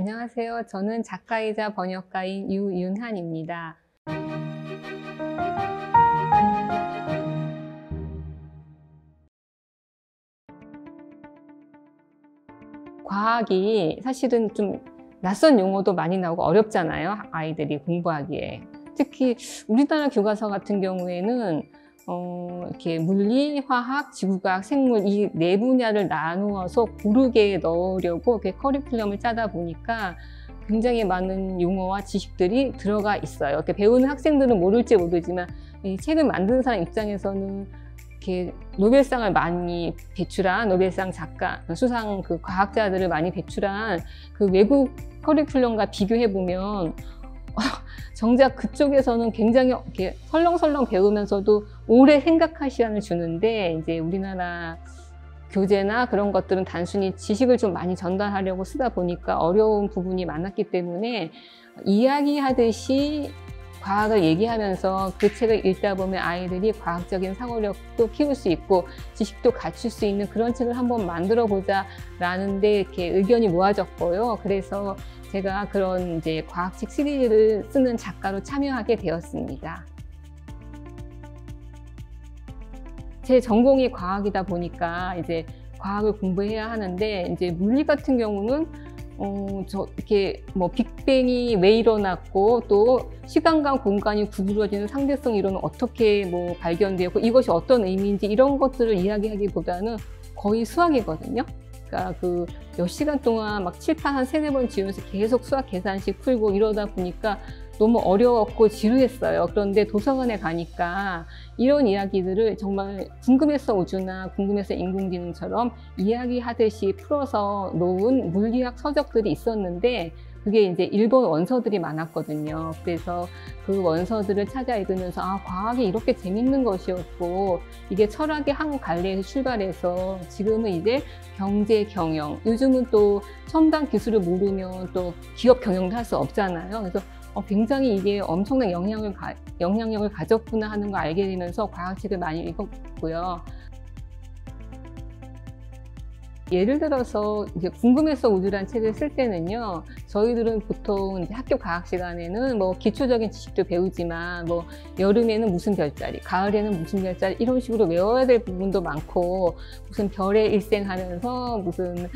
안녕하세요. 저는 작가이자 번역가인 유윤한입니다. 과학이 사실은 좀 낯선 용어도 많이 나오고 어렵잖아요. 아이들이 공부하기에. 특히 우리나라 교과서 같은 경우에는 이렇게 물리, 화학, 지구과학, 생물 이 네 분야를 나누어서 고르게 넣으려고 이렇게 커리큘럼을 짜다 보니까 굉장히 많은 용어와 지식들이 들어가 있어요. 이렇게 배우는 학생들은 모를지 모르지만 이 책을 만드는 사람 입장에서는 이렇게 노벨상을 많이 배출한 노벨상 작가, 수상 그 과학자들을 많이 배출한 그 외국 커리큘럼과 비교해 보면 정작 그쪽에서는 굉장히 이렇게 설렁설렁 배우면서도 오래 생각할 시간을 주는데 이제 우리나라 교재나 그런 것들은 단순히 지식을 좀 많이 전달하려고 쓰다 보니까 어려운 부분이 많았기 때문에 이야기하듯이 과학을 얘기하면서 그 책을 읽다 보면 아이들이 과학적인 사고력도 키울 수 있고 지식도 갖출 수 있는 그런 책을 한번 만들어 보자 라는데 이렇게 의견이 모아졌고요. 그래서 제가 그런 이제 과학책 시리즈를 쓰는 작가로 참여하게 되었습니다. 제 전공이 과학이다 보니까 이제 과학을 공부해야 하는데 이제 물리 같은 경우는 이렇게 뭐 빅뱅이 왜 일어났고 또 시간과 공간이 구부러지는 상대성 이론은 어떻게 뭐 발견되었고 이것이 어떤 의미인지 이런 것들을 이야기하기보다는 거의 수학이거든요. 그러니까 그 몇 시간 동안 막 칠판 한 세네 번 지우면서 계속 수학 계산식 풀고 이러다 보니까 너무 어려웠고 지루했어요. 그런데 도서관에 가니까 이런 이야기들을 정말 궁금해서 우주나 궁금해서 인공지능처럼 이야기하듯이 풀어서 놓은 물리학 서적들이 있었는데 그게 이제 일본 원서들이 많았거든요. 그래서 그 원서들을 찾아 읽으면서 과학이 이렇게 재밌는 것이었고 이게 철학의 한 갈래에서 출발해서 지금은 이제 경제 경영, 요즘은 또 첨단 기술을 모르면 또 기업 경영도 할 수 없잖아요. 그래서 굉장히 이게 엄청난 영향력을 가졌구나 하는 걸 알게 되면서 과학책을 많이 읽었고요. 예를 들어서 이제 궁금해서 우주란 책을 쓸 때는요, 저희들은 보통 이제 학교 과학 시간에는 뭐 기초적인 지식도 배우지만 뭐 여름에는 무슨 별자리, 가을에는 무슨 별자리 이런 식으로 외워야 될 부분도 많고 무슨 별의 일생하면서 무슨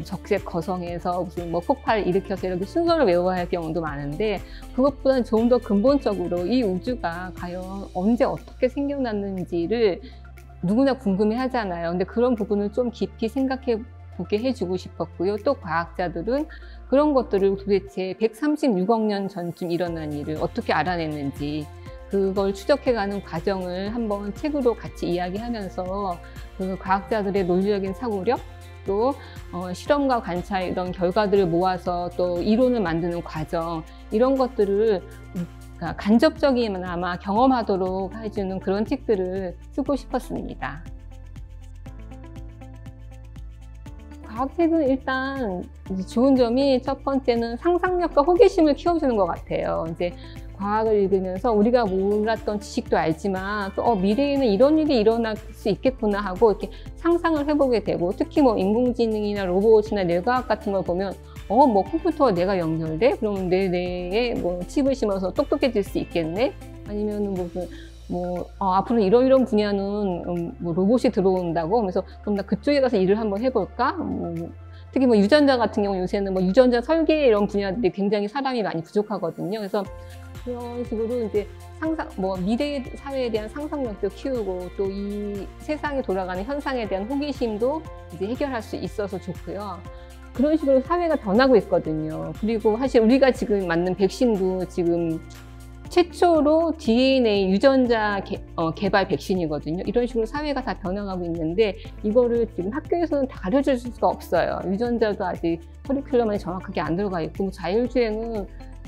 적색 거성에서 무슨 뭐 폭발 일으켜서 이렇게 순서를 외워야 할 경우도 많은데 그것보다는 좀 더 근본적으로 이 우주가 과연 언제 어떻게 생겨났는지를 누구나 궁금해 하잖아요. 근데 그런 부분을 좀 깊이 생각해 보게 해주고 싶었고요. 또 과학자들은 그런 것들을 도대체 136억 년 전쯤 일어난 일을 어떻게 알아냈는지 그걸 추적해가는 과정을 한번 책으로 같이 이야기하면서 그 과학자들의 논리적인 사고력 또 실험과 관찰 이런 결과들을 모아서 또 이론을 만드는 과정 이런 것들을 간접적이나마 경험하도록 해주는 그런 책들을 쓰고 싶었습니다. 과학책은 일단 좋은 점이 첫 번째는 상상력과 호기심을 키워주는 것 같아요. 이제 과학을 읽으면서 우리가 몰랐던 지식도 알지만 또 미래에는 이런 일이 일어날 수 있겠구나 하고 이렇게 상상을 해보게 되고 특히 뭐 인공지능이나 로봇이나 뇌과학 같은 걸 보면 뭐 컴퓨터와 뇌가 연결돼? 그러면 내 뇌에 뭐 칩을 심어서 똑똑해질 수 있겠네? 아니면은 무슨 앞으로 이런 분야는 뭐 로봇이 들어온다고? 그래서 그럼 나 그쪽에 가서 일을 한번 해볼까? 특히 뭐 유전자 같은 경우 요새는 뭐 유전자 설계 이런 분야들이 굉장히 사람이 많이 부족하거든요. 그래서 그런 식으로 이제 미래 사회에 대한 상상력도 키우고 또 이 세상에 돌아가는 현상에 대한 호기심도 이제 해결할 수 있어서 좋고요. 그런 식으로 사회가 변하고 있거든요. 그리고 사실 우리가 지금 맞는 백신도 지금 최초로 DNA 유전자 개발 백신이거든요. 이런 식으로 사회가 다 변화가고 있는데 이거를 지금 학교에서는 다 가르쳐 줄 수가 없어요. 유전자도 아직 커리큘럼에 정확하게 안 들어가 있고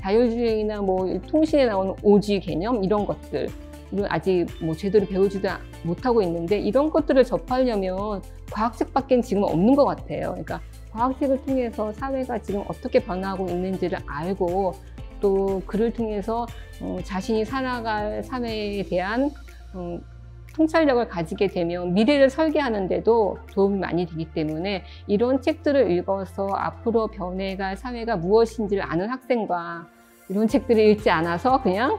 자율주행이나 뭐 통신에 나오는 오지 개념 이런 것들 아직 뭐 제대로 배우지도 못하고 있는데 이런 것들을 접하려면 과학책밖에 지금 없는 것 같아요. 그러니까 과학책을 통해서 사회가 지금 어떻게 변화하고 있는지를 알고 또 그를 통해서 자신이 살아갈 사회에 대한 통찰력을 가지게 되면 미래를 설계하는데도 도움이 많이 되기 때문에 이런 책들을 읽어서 앞으로 변해갈 사회가 무엇인지를 아는 학생과 이런 책들을 읽지 않아서 그냥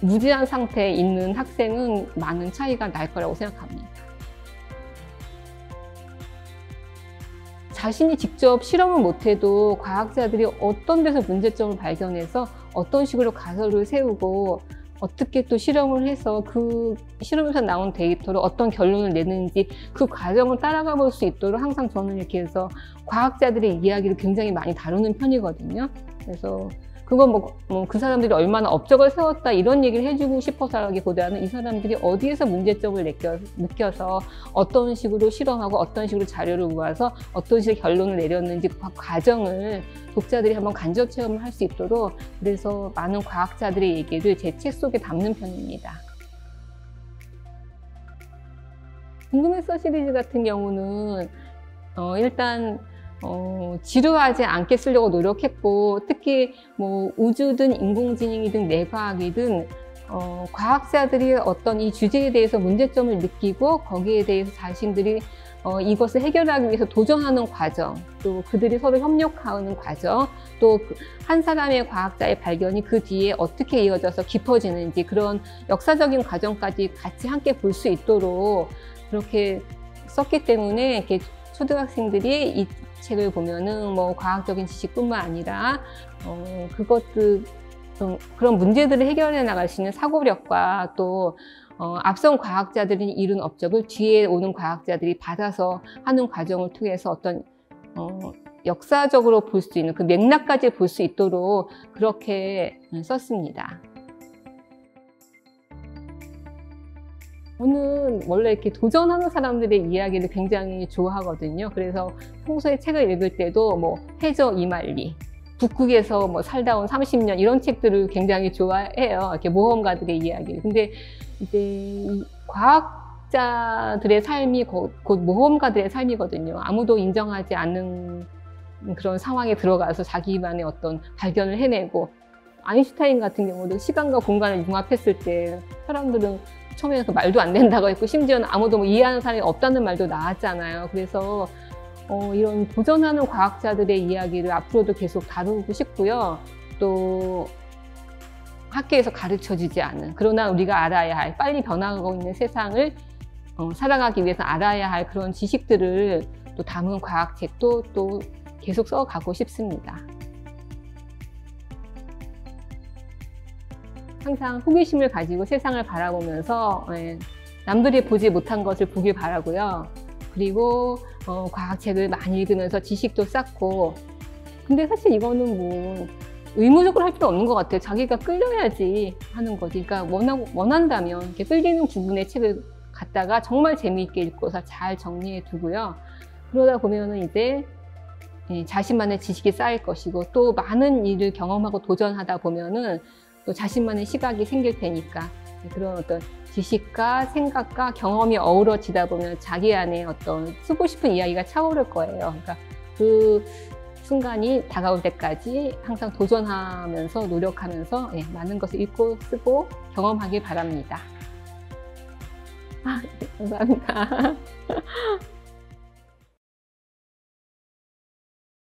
무지한 상태에 있는 학생은 많은 차이가 날 거라고 생각합니다. 자신이 직접 실험을 못해도 과학자들이 어떤 데서 문제점을 발견해서 어떤 식으로 가설을 세우고 어떻게 또 실험을 해서 그 실험에서 나온 데이터로 어떤 결론을 내는지 그 과정을 따라가 볼 수 있도록 항상 저는 이렇게 해서 과학자들의 이야기를 굉장히 많이 다루는 편이거든요. 그래서 그건 그 사람들이 얼마나 업적을 세웠다 이런 얘기를 해주고 싶어서라기보다는 이 사람들이 어디에서 문제점을 느껴서 어떤 식으로 실험하고 어떤 식으로 자료를 모아서 어떤 식의 결론을 내렸는지 그 과정을 독자들이 한번 간접 체험을 할 수 있도록 그래서 많은 과학자들의 얘기를 제 책 속에 담는 편입니다. 궁금했어 시리즈 같은 경우는 일단 지루하지 않게 쓰려고 노력했고 특히 뭐 우주든 인공지능이든 뇌과학이든 과학자들이 어떤 이 주제에 대해서 문제점을 느끼고 거기에 대해서 자신들이 이것을 해결하기 위해서 도전하는 과정, 또 그들이 서로 협력하는 과정, 또 한 사람의 과학자의 발견이 그 뒤에 어떻게 이어져서 깊어지는지 그런 역사적인 과정까지 같이 함께 볼 수 있도록 그렇게 썼기 때문에 이렇게 초등학생들이 이 책을 보면은 뭐 과학적인 지식뿐만 아니라 그것들 그런 문제들을 해결해 나갈 수 있는 사고력과 또 앞선 과학자들이 이룬 업적을 뒤에 오는 과학자들이 받아서 하는 과정을 통해서 어떤 역사적으로 볼 수 있는 그 맥락까지 볼 수 있도록 그렇게 썼습니다. 저는 원래 이렇게 도전하는 사람들의 이야기를 굉장히 좋아하거든요. 그래서 평소에 책을 읽을 때도 뭐 해저 이말리, 북극에서 뭐 살다 온 30년 이런 책들을 굉장히 좋아해요. 이렇게 모험가들의 이야기를. 근데 이제 이 과학자들의 삶이 곧 모험가들의 삶이거든요. 아무도 인정하지 않는 그런 상황에 들어가서 자기만의 어떤 발견을 해내고 아인슈타인 같은 경우도 시간과 공간을 융합했을 때 사람들은 처음에는 그 말도 안 된다고 했고 심지어는 아무도 뭐 이해하는 사람이 없다는 말도 나왔잖아요. 그래서 이런 도전하는 과학자들의 이야기를 앞으로도 계속 다루고 싶고요. 또 학교에서 가르쳐지지 않은 그러나 우리가 알아야 할 빨리 변화하고 있는 세상을 살아가기 위해서 알아야 할 그런 지식들을 또 담은 과학책도 또 계속 써가고 싶습니다. 항상 호기심을 가지고 세상을 바라보면서 남들이 보지 못한 것을 보길 바라고요. 그리고 과학책을 많이 읽으면서 지식도 쌓고 근데 사실 이거는 뭐 의무적으로 할 필요 없는 것 같아요. 자기가 끌려야지 하는 거지. 그러니까 원한다면 이렇게 끌리는 부분의 책을 갖다가 정말 재미있게 읽고서 잘 정리해 두고요. 그러다 보면은 이제 자신만의 지식이 쌓일 것이고 또 많은 일을 경험하고 도전하다 보면은 또 자신만의 시각이 생길 테니까 그런 어떤 지식과 생각과 경험이 어우러지다 보면 자기 안에 어떤 쓰고 싶은 이야기가 차오를 거예요. 그러니까 그 순간이 다가올 때까지 항상 도전하면서 노력하면서 많은 것을 읽고 쓰고 경험하길 바랍니다. 네, 감사합니다.